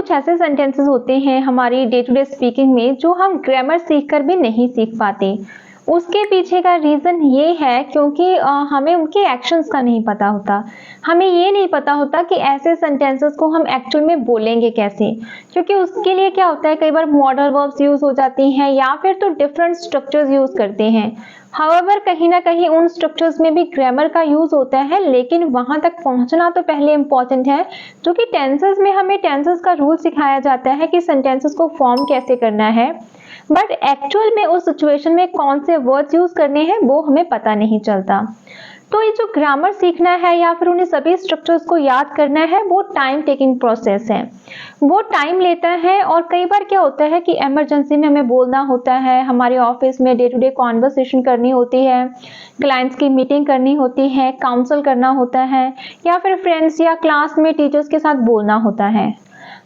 कुछ ऐसे सेंटेंसेस होते हैं हमारी डे टू डे स्पीकिंग में जो हम ग्रामर सीखकर भी नहीं सीख पाते। उसके पीछे का रीज़न ये है क्योंकि हमें उनके एक्शंस का नहीं पता होता। हमें ये नहीं पता होता कि ऐसे सेंटेंसेस को हम एक्चुअल में बोलेंगे कैसे, क्योंकि उसके लिए क्या होता है, कई बार मॉडल वर्ब्स यूज़ हो जाती हैं या फिर तो डिफरेंट स्ट्रक्चर्स यूज़ करते हैं। हाउएवर कहीं ना कहीं उन स्ट्रक्चर्स में भी ग्रामर का यूज़ होता है, लेकिन वहाँ तक पहुँचना तो पहले इम्पॉर्टेंट है, जो कि टेंसेस में हमें टेंसेस का रूल सिखाया जाता है कि सेंटेंसेस को फॉर्म कैसे करना है, बट एक्चुअल में उस सिचुएशन में कौन से वर्ड्स यूज़ करने हैं वो हमें पता नहीं चलता। तो ये जो ग्रामर सीखना है या फिर उन्हें सभी स्ट्रक्चर्स को याद करना है, वो टाइम टेकिंग प्रोसेस है, वो टाइम लेता है। और कई बार क्या होता है कि इमरजेंसी में हमें बोलना होता है, हमारे ऑफिस में डे टू डे कॉन्वर्सेशन करनी होती है, क्लाइंट्स की मीटिंग करनी होती है, काउंसल करना होता है, या फिर फ्रेंड्स या क्लास में टीचर्स के साथ बोलना होता है।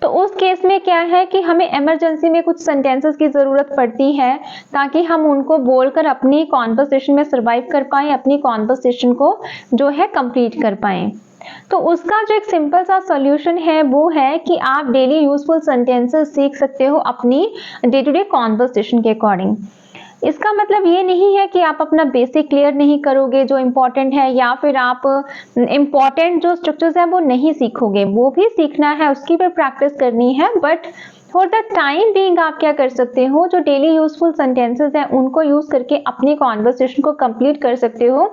तो उस केस में क्या है कि हमें इमरजेंसी में कुछ सेंटेंसेस की ज़रूरत पड़ती है ताकि हम उनको बोलकर अपनी कॉन्वर्सेशन में सर्वाइव कर पाएँ, अपनी कॉन्वर्सेशन को जो है कंप्लीट कर पाएँ। तो उसका जो एक सिंपल सा सॉल्यूशन है वो है कि आप डेली यूजफुल सेंटेंसेस सीख सकते हो अपनी डे टू डे कॉन्वर्सेशन के अकॉर्डिंग। इसका मतलब ये नहीं है कि आप अपना बेसिक क्लियर नहीं करोगे जो इम्पोर्टेंट है, या फिर आप इम्पोर्टेंट जो स्ट्रक्चर्स हैं वो नहीं सीखोगे, वो भी सीखना है, उसकी भी प्रैक्टिस करनी है। But for the time being आप क्या कर सकते हो, जो डेली यूजफुल सेंटेंसेस हैं उनको यूज करके अपनी कॉन्वर्सेशन को कंप्लीट कर सकते हो,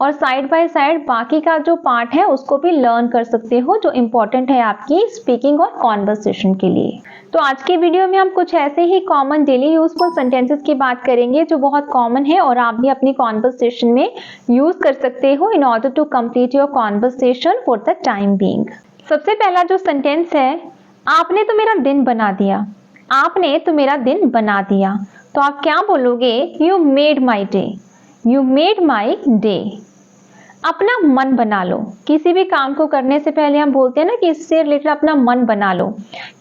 और साइड बाय साइड बाकी का जो पार्ट है उसको भी लर्न कर सकते हो जो इम्पोर्टेंट है आपकी स्पीकिंग और कॉन्वर्सेशन के लिए। तो आज के वीडियो में हम कुछ ऐसे ही कॉमन डेली यूजफुल सेंटेंसेस की बात करेंगे जो बहुत कॉमन है और आप भी अपनी कॉन्वर्सेशन में यूज कर सकते हो in order to complete your conversation for the time being. सबसे पहला जो सेंटेंस है, आपने तो मेरा दिन बना दिया। आपने तो मेरा दिन बना दिया, तो आप क्या बोलोगे? You made my day. You made my day. अपना मन बना लो। किसी भी काम को करने से पहले हम बोलते हैं ना कि इससे रिलेटेड अपना मन बना लो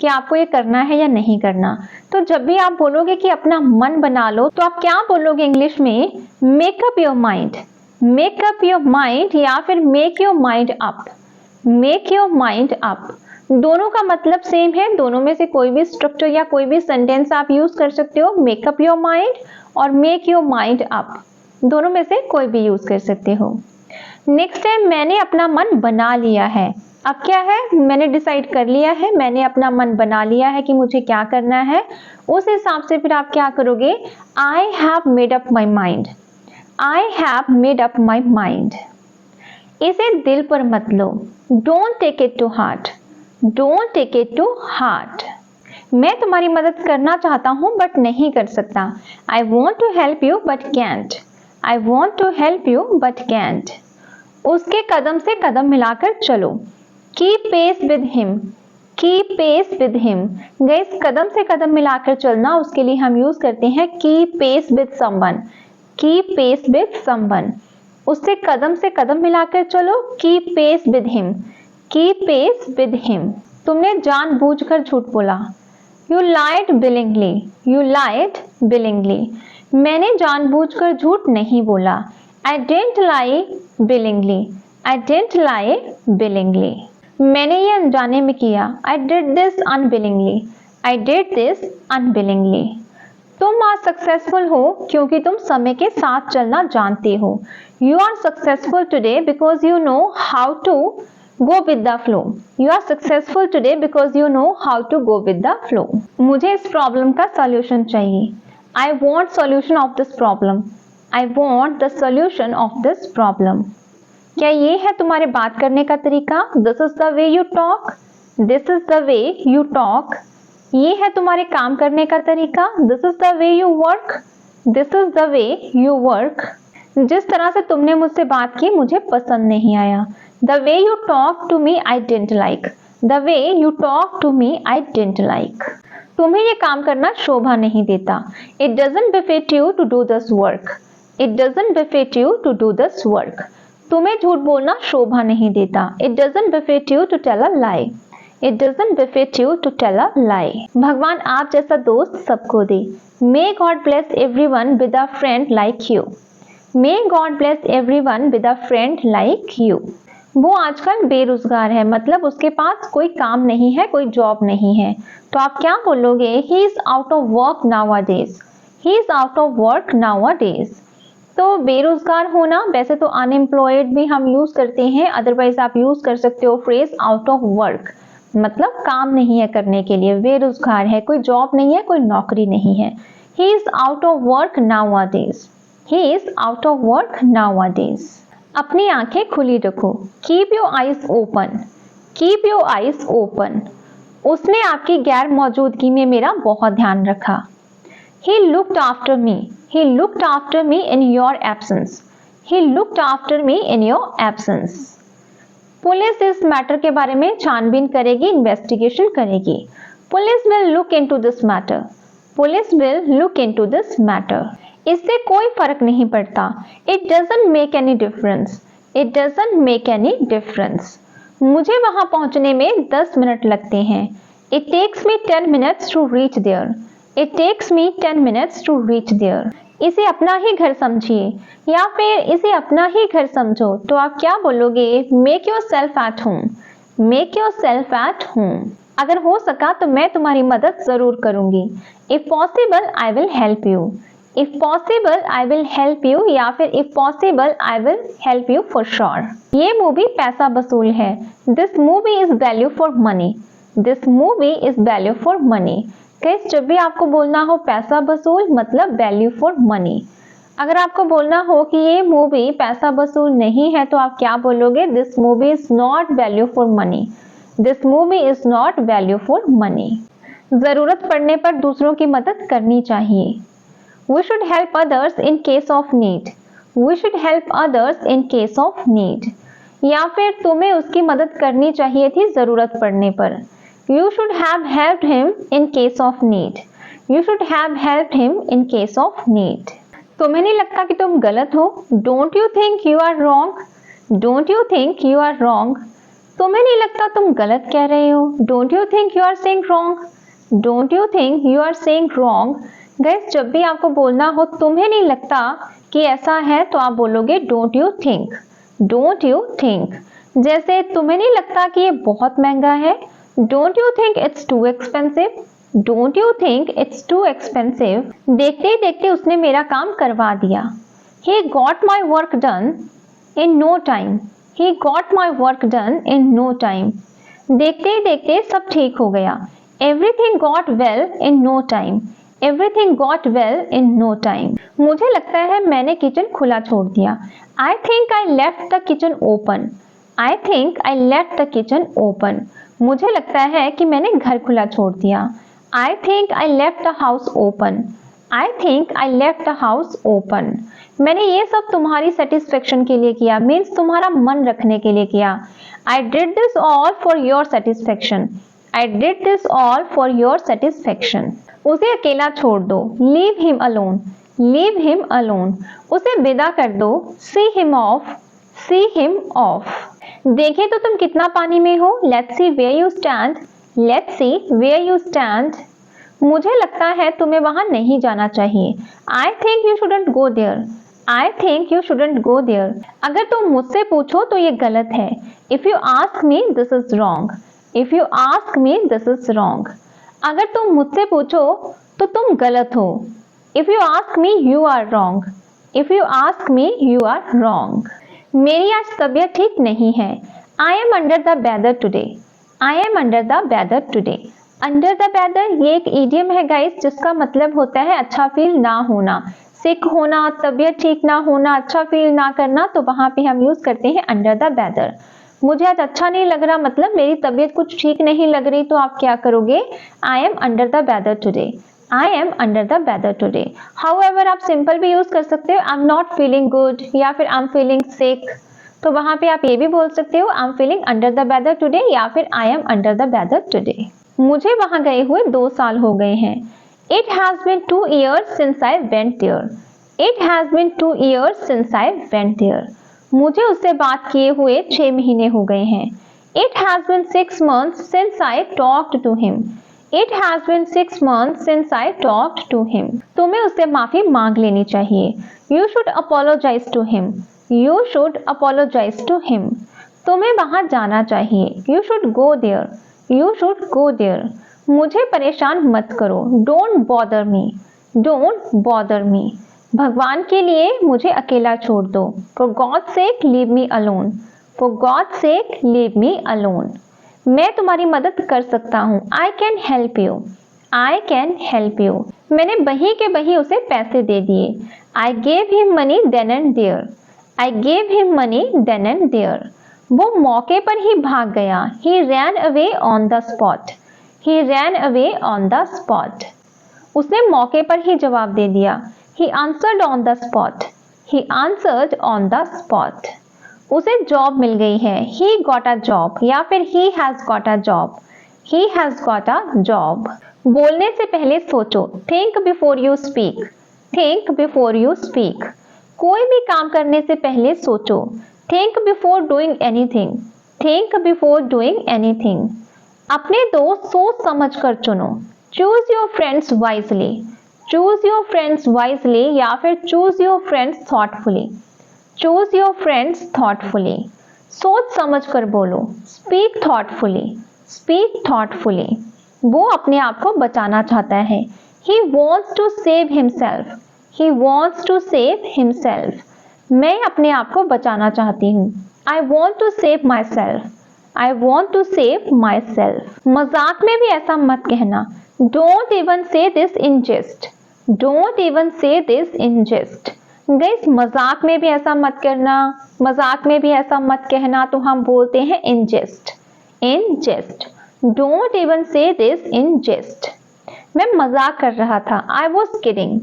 कि आपको ये करना है या नहीं करना। तो जब भी आप बोलोगे कि अपना मन बना लो, तो आप क्या बोलोगे इंग्लिश में? Make up your mind. Make up your mind या फिर make your mind up. Make your mind up, दोनों का मतलब सेम है। दोनों में से कोई भी स्ट्रक्चर या कोई भी सेंटेंस आप यूज कर सकते हो। मेक अप योर माइंड और मेक योर माइंड अप, दोनों में से कोई भी यूज कर सकते हो। नेक्स्ट है, मैंने अपना मन बना लिया है। अब क्या है? मैंने डिसाइड कर लिया है, मैंने अपना मन बना लिया है कि मुझे क्या करना है। उस हिसाब से फिर आप क्या करोगे? I have made up my mind. I have made up my mind. इसे दिल पर मत लो। Don't take it to heart. Don't take it to heart. मैं तुम्हारी मदद करना चाहता हूँ बट नहीं कर सकता। I want to help you but can't. I want to help you but can't. उसके कदम से कदम मिलाकर चलो। Keep pace with him. Keep pace with him. Guys, कदम से कदम मिलाकर चलना, उसके लिए हम यूज करते हैं keep pace with someone. Keep pace with someone. उससे कदम से कदम मिलाकर चलो। Keep pace with him. Keep pace with him. तुमने जानबूझकर झूठ बोला। You lied willingly. You lied willingly. मैंने जानबूझकर झूठ नहीं बोला। I didn't lie willingly. I didn't lie willingly. मैंने ये अनजाने में किया। I did this unwillingly. I did this unwillingly. तुम आज सक्सेसफुल हो क्योंकि तुम समय के साथ चलना जानते हो। You are successful today because you know how to go with the flow. You are successful today because you know how to go with the flow. मुझे इस प्रॉब्लम का सॉल्यूशन चाहिए। I want solution of this problem. I want the solution of this problem. क्या ये है तुम्हारे बात करने का तरीका? This is the way you talk. This is the way you talk. ये है तुम्हारे काम करने का तरीका? This is the way you work. This is the way you work. जिस तरह से तुमने मुझसे बात की मुझे पसंद नहीं आया। The way you talk to me I didn't like. The way you talk to me I didn't like. तुम्हें ये काम करना शोभा नहीं देता। It doesn't befit you to do this work. It doesn't befit you to do this work. तुम्हें झूठ बोलना शोभा नहीं देता। It doesn't befit you to tell a lie. It doesn't befit you to tell a lie. भगवान आप जैसा दोस्त सबको दे। May God bless everyone with a friend like you. May God bless everyone with a friend like you. वो आजकल बेरोजगार है, मतलब उसके पास कोई काम नहीं है, कोई जॉब नहीं है। तो आप क्या बोलोगे? He is out of work nowadays. He is out of work nowadays. तो बेरोजगार होना, वैसे तो अनएम्प्लॉयड भी हम यूज करते हैं, अदरवाइज आप यूज कर सकते हो फ्रेज आउट ऑफ वर्क, मतलब काम नहीं है करने के लिए, बेरोजगार है, कोई जॉब नहीं है, कोई नौकरी नहीं है। He is out of work nowadays. He is out of work nowadays. अपनी आंखें खुली रखो। Keep your eyes open. Keep your eyes open. उसने आपकी गैर मौजूदगी में मेरा बहुत ध्यान रखा। He looked after me. He looked after me in your absence. He looked after me in your absence. Police इस मैटर के बारे में छानबीन करेगी, इन्वेस्टिगेशन करेगी। Police will look into this matter. Police will look into this matter. इससे कोई फर्क नहीं पड़ता। It doesn't make any difference. It doesn't make any difference. मुझे वहां पहुंचने में 10 मिनट लगते हैं। It takes me 10 minutes to reach there. It takes me 10 minutes to reach there. इसे अपना ही घर समझिए या फिर इसे अपना ही घर समझो। तो आप क्या बोलोगे? Make yourself at home. Make yourself at home. अगर हो सका तो मैं तुम्हारी मदद जरूर करूंगी। If possible, I will help you. If possible, I will help you या फिर if possible, I will help you for sure. ये मूवी पैसा वसूल है। This movie is value for money. This movie is value for money. Guys, जब भी आपको बोलना हो पैसा वसूल, मतलब वैल्यू फॉर मनी। अगर आपको बोलना हो कि ये मूवी पैसा वसूल नहीं है, तो आप क्या बोलोगे? This movie is not value for money. This movie is not value for money. जरूरत पड़ने पर दूसरों की मदद करनी चाहिए। We should help others in case of need. We should help others in case of need. या फिर तुम्हें उसकी मदद करनी चाहिए थी जरूरत पड़ने पर। You should have helped him in case of need. You should have helped him in case of need. तुम्हें नहीं लगता कि तुम गलत हो? Don't you think you are wrong? Don't you think you are wrong? तुम्हें नहीं लगता तुम गलत कह रहे हो? Don't you think you are saying wrong? Don't you think you are saying wrong? Guys, जब भी आपको बोलना हो तुम्हें नहीं लगता कि ऐसा है, तो आप बोलोगे don't you think. Don't you think. जैसे तुम्हें नहीं लगता कि ये बहुत महंगा है? Don't you think it's too expensive? Don't you think it's too expensive? देखते ही देखते उसने मेरा काम करवा दिया। He got my work done in no time. He got my work done in no time. देखते ही देखते सब ठीक हो गया। Everything got well in no time. Everything got well in no time. मुझे लगता है मैंने किचन खुला छोड़ दिया। I think I left the kitchen open. I think I left the kitchen open. मुझे लगता है कि मैंने घर खुला छोड़ दिया। I think I left the house open. I think I left the house open. मैंने ये सब तुम्हारी सेटिस्फेक्शन के लिए किया, मीन्स तुम्हारा मन रखने के लिए किया। I did this all for your satisfaction. I did this all for your satisfaction. उसे अकेला छोड़ दो। Leave him alone. Leave him alone. उसे विदा कर दो। See him off. See him off. देखें तो तुम कितना पानी में हो। Let's see where you stand. Let's see where you stand. मुझे लगता है तुम्हें वहां नहीं जाना चाहिए। I think you shouldn't go there. I think you shouldn't go there. अगर तुम मुझसे पूछो तो ये गलत है। If you ask me, this is wrong. If you ask me, this is wrong. अगर तुम मुझसे पूछो तो तुम गलत हो। If you ask me, you are wrong. If you ask me, you are wrong. मेरी आज तबीयत ठीक नहीं है। I am under the weather today. I am under the weather today. Under the weather ये एक इडियम है गाइस, जिसका मतलब होता है अच्छा फील ना होना, सिक होना, तबीयत ठीक ना होना, अच्छा फील ना करना। तो वहां पे हम यूज करते हैं under the weather. मुझे आज अच्छा नहीं लग रहा, मतलब मेरी तबीयत कुछ ठीक नहीं लग रही, तो आप क्या करोगे? I am under the weather today. I am under the weather today. However, आप सिंपल भी यूज कर सकते हो, I'm not feeling good या फिर I'm feeling sick. तो वहां पे आप ये भी बोल सकते हो I'm feeling under the weather today या फिर I am under the weather today. मुझे वहां गए हुए 2 साल हो गए हैं। It has been 2 years since I went there. It has been 2 years since I went there. मुझे उससे बात किए हुए 6 महीने हो गए हैं। It has been 6 months since I talked to him. It has been 6 months since I talked to him. तुम्हें उससे माफी मांग लेनी चाहिए। You should apologize to him. You should apologize to him. तुम्हें वहां जाना चाहिए। You should go there, you should go there. मुझे परेशान मत करो। Don't bother me, don't bother me. भगवान के लिए मुझे अकेला छोड़ दो। For God sake leave me alone, for God sake leave me alone. मैं तुम्हारी मदद कर सकता हूँ। I can help you, I can help you. मैंने बही के बही उसे पैसे दे दिए। I gave him money then and there, I gave him money then and there. वो मौके पर ही भाग गया। He ran away on the spot, he ran away on the spot. उसने मौके पर ही जवाब दे दिया। He answered on the spot, he answered on the spot। उसे जॉब मिल गई है। He got a job या फिर he has got a job, he has got a job। बोलने से पहले सोचो। Think before you speak, think before you speak। कोई भी काम करने से पहले सोचो। Think before doing anything, think before doing anything। अपने दोस्त सोच समझ कर चुनो। Choose your friends wisely, choose your friends wisely या फिर choose your friends thoughtfully, choose your friends thoughtfully. सोच समझ कर बोलो। Speak thoughtfully, speak thoughtfully. वो अपने आप को बचाना चाहता है। He wants to save himself, he wants to save himself. मैं अपने आप को बचाना चाहती हूँ। I want to save myself, I want to save myself. मजाक में भी ऐसा मत कहना। Don't even say this in jest, don't even say this in जेस्ट। Guys मजाक में भी ऐसा मत करना, मजाक में भी ऐसा मत कहना, तो हम बोलते हैं in jest, in jest. Don't even say this in jest. मैं मजाक कर रहा था। I was kidding,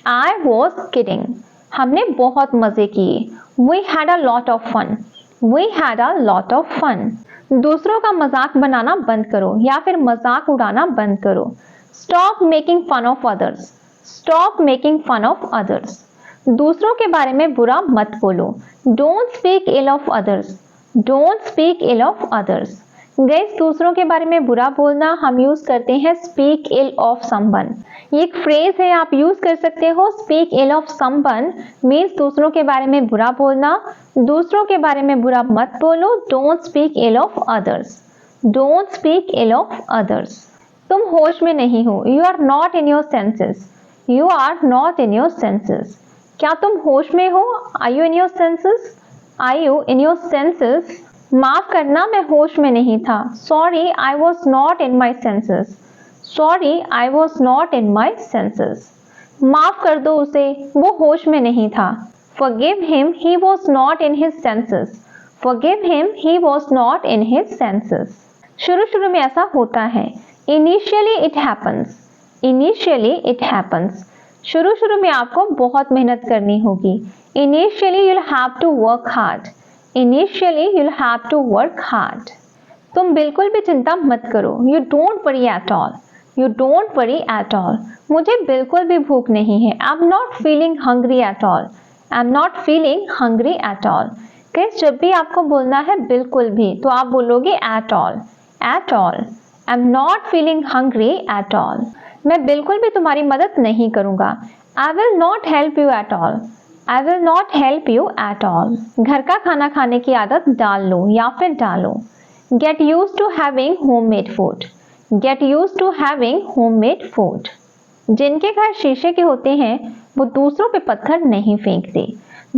I was kidding. हमने बहुत मजे किए। We had a lot of fun, we had a lot of fun. दूसरों का मजाक बनाना बंद करो या फिर मजाक उड़ाना बंद करो। Stop making fun of others, stop making fun of others. दूसरों के बारे में बुरा मत बोलो। Don't speak ill of others, don't speak ill of others. Guys दूसरों के बारे में बुरा बोलना हम यूज करते हैं स्पीक इल ऑफ समवन। ये एक फ्रेज है, आप यूज कर सकते हो। Speak ill of someone means दूसरों के बारे में बुरा बोलना। दूसरों के बारे में बुरा मत बोलो। Don't speak ill of others, don't speak ill of others. तुम होश में नहीं हो। You are not in your senses, you are not in your senses. क्या तुम होश में हो? Are you in your senses, are you in your senses. माफ करना, मैं होश में नहीं था। Sorry I was not in my senses, sorry I was not in my senses. माफ कर दो उसे, वो होश में नहीं था। Forgive him, he was not in his senses, forgive him, he was not in his senses। शुरू में ऐसा होता है। Initially it happens, initially it happens। शुरू में आपको बहुत मेहनत करनी होगी। Initially you'll have to work hard, initially you'll have to work hard। तुम बिल्कुल भी चिंता मत करो। You don't worry at all, you don't worry at all। मुझे बिल्कुल भी भूख नहीं है। I'm not feeling hungry at all, I'm not feeling hungry at all। Guys जब भी आपको बोलना है बिल्कुल भी, तो आप बोलोगे at all, at all। I'm not feeling hungry at all। मैं बिल्कुल भी तुम्हारी मदद नहीं करूँगा। I will not help you at all, I will not help you at all। घर का खाना खाने की आदत डाल लो या फिर डालो। Get used to having homemade food, get used to having homemade food। जिनके घर शीशे के होते हैं वो दूसरों पे पत्थर नहीं फेंकते।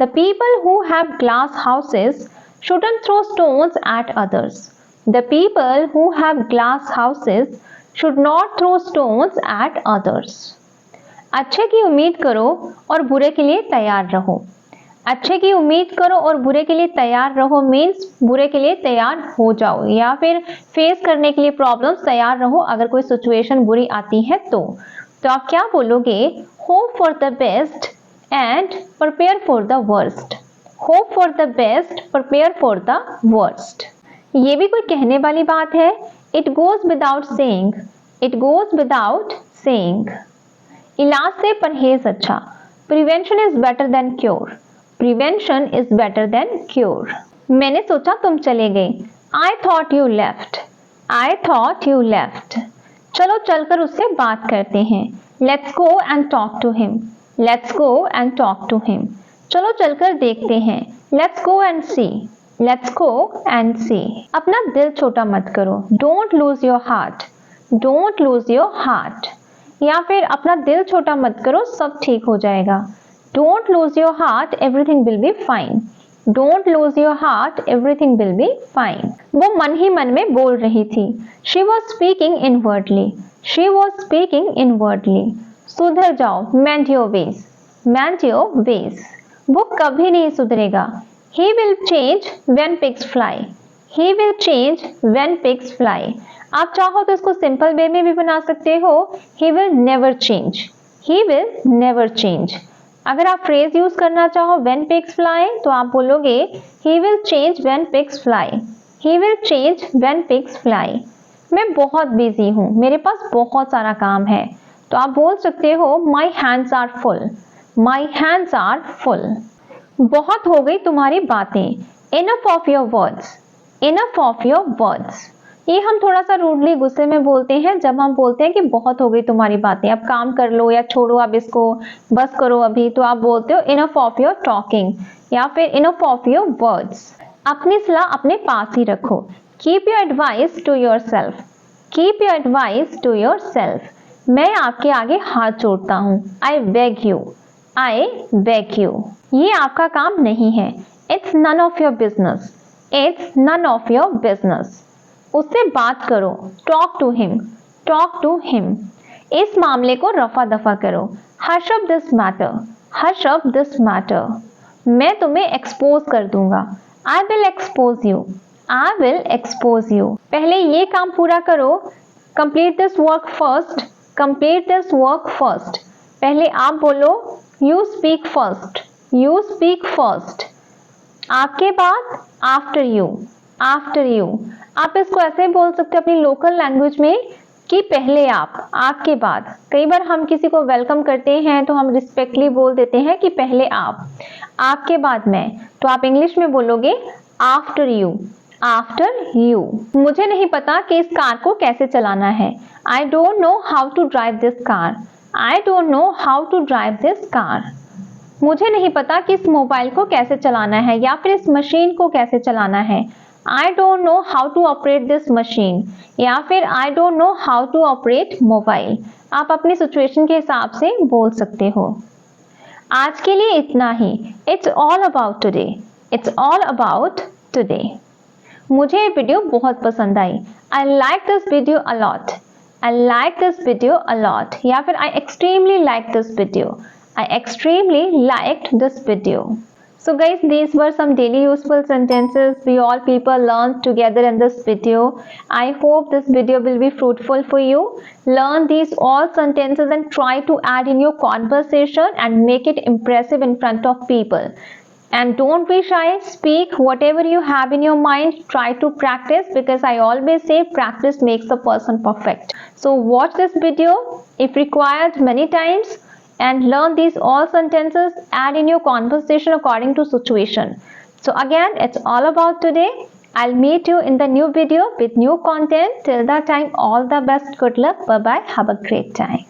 The people who have glass houses shouldn't throw stones at others, the people who have glass houses should not throw stones at others। अच्छे की उम्मीद करो और बुरे के लिए तैयार रहो। अच्छे की उम्मीद करो और बुरे के लिए तैयार रहो मीन्स बुरे के लिए तैयार हो जाओ या फिर फेस करने के लिए प्रॉब्लम्स तैयार रहो अगर कोई सिचुएशन बुरी आती है तो आप क्या बोलोगे? Hope for the best and prepare for the worst, hope for the best, prepare for the worst. ये भी कोई कहने वाली बात है? It goes without saying, it goes without saying. इलाज से परहेज अच्छा। Prevention is better than cure, prevention is better than cure. मैंने सोचा तुम चले गए। I thought you left, I thought you left. चलो चलकर उससे बात करते हैं। Let's go and talk to him, let's go and talk to him. चलो चलकर देखते हैं। Let's go and see, Let's go and see. अपना दिल छोटा मत करो. Don't lose your heart. Don't lose your heart. या फिर अपना दिल छोटा मत करो, सब ठीक हो जाएगा. Don't lose your heart, everything will be fine. Don't lose your heart, everything will be fine. वो मन ही मन में बोल रही थी. She was speaking inwardly. She was speaking inwardly. सुधर जाओ. Mend your ways. Mend your ways. वो कभी नहीं सुधरेगा. He will change when pigs fly. He will change when pigs fly. आप चाहो तो इसको सिंपल वे में भी बना सकते हो. He will never change. He will never change. अगर आप फ्रेज यूज करना चाहो when pigs fly तो आप बोलोगे He will change when pigs fly. He will change when pigs fly. मैं बहुत बिजी हूँ, मेरे पास बहुत सारा काम है. तो आप बोल सकते हो My hands are full. My hands are full. बहुत हो गई तुम्हारी बातें. Enough of your words. Enough of your words. ये हम थोड़ा सा रूडली गुस्से में बोलते हैं जब हम बोलते हैं कि बहुत हो गई तुम्हारी बातें, अब काम कर लो या छोड़ो अब इसको, बस करो अभी. तो आप बोलते हो Enough of your talking या फिर Enough of your words. अपनी सलाह अपने पास ही रखो. Keep your advice to yourself. Keep your advice to yourself. मैं आपके आगे हाथ जोड़ता हूँ. I beg you. I beg you. ये आपका काम नहीं है. It's none of your business. It's none of your business. उससे बात करो. Talk to him. Talk to him. इस मामले को रफा दफा करो. Hush up this matter. Hush up this matter. मैं तुम्हें एक्सपोज कर दूंगा. I will expose you. I will expose you. पहले ये काम पूरा करो. Complete this work first. Complete this work first. पहले आप बोलो. You speak first. You speak first. आपके बाद after you. After you. आप इसको ऐसे बोल सकते हो अपनी लोकल लैंग्वेज में कि पहले आप, आपके बाद. कई बार हम किसी को वेलकम करते हैं तो हम रिस्पेक्टली बोल देते हैं कि पहले आप, आपके बाद मैं. तो आप इंग्लिश में बोलोगे आफ्टर यू. After you. मुझे नहीं पता कि इस कार को कैसे चलाना है. I don't know how to drive this car. I don't know how to drive this car. मुझे नहीं पता कि इस मोबाइल को कैसे चलाना है या फिर इस मशीन को कैसे चलाना है. I don't know how to operate this machine या फिर I don't know how to operate mobile. आप अपनी सिचुएशन के हिसाब से बोल सकते हो. आज के लिए इतना ही. It's all about today. It's all about today. मुझे ये वीडियो बहुत पसंद आई. I like this video a lot. I like this video a lot. या फिर I extremely like this video. I extremely liked this video. So guys, these were some daily useful sentences we all people learned together in this video. I hope this video will be fruitful for you. Learn these all sentences and try to add in your conversation and make it impressive in front of people. And don't be shy. Speak whatever you have in your mind. Try to practice because I always say practice makes a person perfect. So watch this video if required many times and learn these all sentences. Add in your conversation according to situation. So again, it's all about today. I'll meet you in the new video with new content. Till that time, all the best. Good luck. Bye bye. Have a great time.